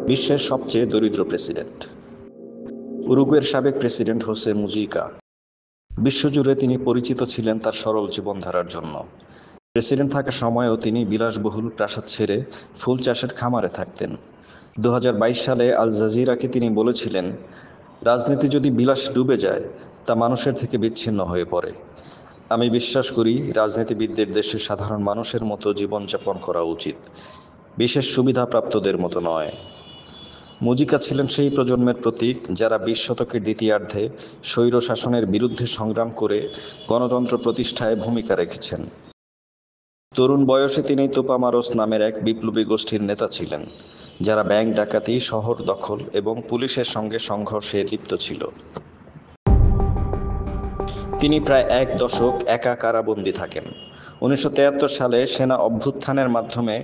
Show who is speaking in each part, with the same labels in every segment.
Speaker 1: বিশ্বের সবচেয়ে দরিদ্র প্রেসিডেন্ট। উরুগুয়ের সাবেক প্রেসিডেন্ট হোসে মুজিকা। বিশ্বজুড়ে তিনি পরিচিত ছিলেন তার সরল জীবনধারার জন্য। প্রেসিডেন্ট থাকার সময়ও তিনি বিলাসবহুল প্রাসাদ ছেড়ে ফুল চাষের খামারে থাকতেন। 2022 সালে আল জাজিরাকে তিনি বলেছিলেন, রাজনীতি যদি বিলাস ডুবে যায় তা মানুষের থেকে বিচ্ছিন্ন হয়ে পড়ে। আমি বিশ্বাস করি রাজনীতিবিদদের দেশের সাধারণ মানুষের মতো জীবনযাপন করা উচিত, বিশেষ সুবিধাপ্রাপ্তদের মতো নয়। মুজিকা ছিলেন সেই প্রজন্মের প্রতীক যারা 20 শতকের দ্বিতীয়ার্ধে স্বৈর শাসনের বিরুদ্ধে সংগ্রাম করে গণতন্ত্র প্রতিষ্ঠায় ভূমিকা রেখেছেন। তরুণ বয়সে তিনি তুপামারোস নামের এক বিপ্লবী গোষ্ঠীর নেতা ছিলেন, যারা ব্যাংক ডাকাতি, শহর দখল এবং পুলিশের সঙ্গে সংঘর্ষে লিপ্ত ছিল। তিনি প্রায় 1 দশক একা কারাবন্দী থাকেন। 1973 সালে সেনা অভ্যুত্থানের মাধ্যমে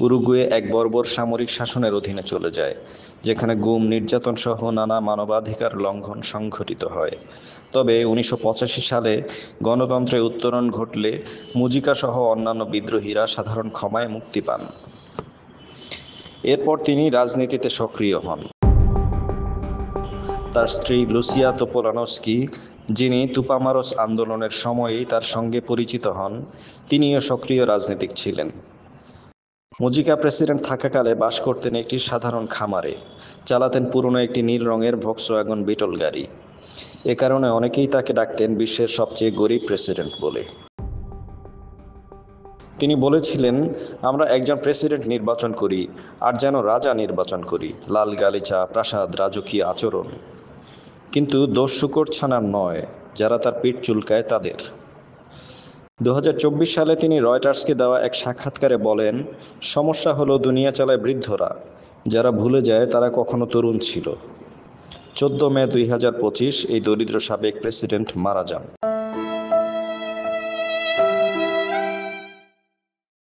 Speaker 1: উরুগুয়ে এক বর্বর সামরিক শাসনের অধীনে চলে যায়, যেখানে গুম, নির্যাতন সহ নানা মানবাধিকার লঙ্ঘন সংঘটিত হয়। তবে 1985 সালে গণতন্ত্রে উত্তরণ ঘটলে মুজিকা সহ অন্যান্য বিদ্রোহীরা সাধারণ ক্ষমায় মুক্তি পান। এরপর তিনি রাজনীতিতে সক্রিয় হন। তার স্ত্রী লুসিয়া তোপোলানস্কি, যিনি তুপামারোস আন্দোলনের সময়েই তার সঙ্গে পরিচিত হন, তিনিও সক্রিয় রাজনীতিক ছিলেন। মুজিকা প্রেসিডেন্ট থাকাকালে বাস করতেন একটি সাধারণ খামারে, চালাতেন পুরনো একটি নীল রঙের ভক্সওয়াগন বিটল গাড়ি। এ কারণে অনেকেই তাকে ডাকতেন বিশ্বের সবচেয়ে গরিব প্রেসিডেন্ট বলে। তিনি বলেছিলেন, আমরা একজন প্রেসিডেন্ট নির্বাচন করি আর যেন রাজা নির্বাচন করি, লাল গালিচা, প্রাসাদ, রাজকীয় আচরণ। কিন্তু দোষ শুকর ছানার নয়, যারা তার পিঠ চুলকায় তাদের। 2024 সালে তিনি রয়টার্সকে দেওয়া এক সাক্ষাৎকারে বলেন, সমস্যা হলো দুনিয়া চালায় বৃদ্ধরা, যারা ভুলে যায় তারা কখনো তরুণ ছিল। 14 মে 2025 এই দরিদ্র সাবেক প্রেসিডেন্ট মারা যান।